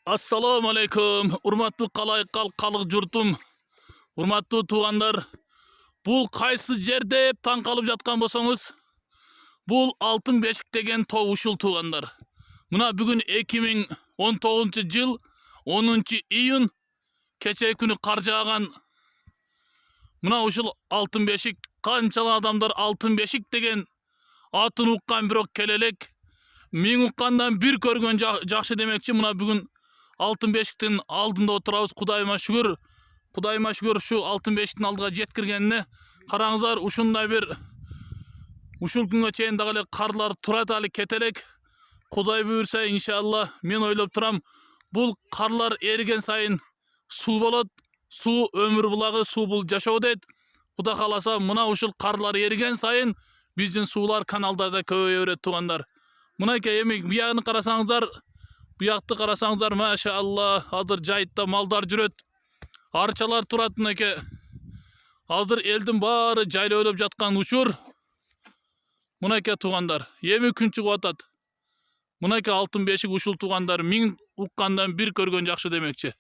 Assalamu alaikum. Урматтуу калык журтум. Урматтуу туугандар. Бул кайсы жер деп таң калып жаткан болсоңуз, бул Алтын Бешик деген тоо ушул туугандар. Мына бүгүн 2019-жыл 10-июнь кечээ күнү кар жааган. Мына ушул Алтын Бешик, канчалык адамдар Алтын Бешик деген атын уккан, бирок келе элек. Миң уккандан бир көргөн жакшы демекчи. Мына бүгүн Алтын Бешиктин алдында отурабыз. Кудайыма шүгүр ушу Алтын Бешиктин алдыга жеткиргенине. Караңыздар, ушундай бир ушул күнгө чейин дагы эле карлар турат, али кетелек. Кудай буйрса, иншалла, мен ойлоп турам, бул карлар эриген сайын суу болот. Суу өмүр булагы, суу бул жашоо дейт. Кудай кааласа, мына ушул карлар эриген сайын биздин суулар каналдарда көбөйө берет туугандар. Мынакей эми буягын карасаңыздар, буякты карасаңыздар, машалла, азыр жайытта малдар жүрөт, арчалар турат. Мынакей азыр элдин баары жайлоолоп жаткан учур. Мынакей туугандар, эми күн чыгып атат. Мынакей Алтын Бешик ушул туугандар, миң уккандан бир көргөн жакшы демекчи.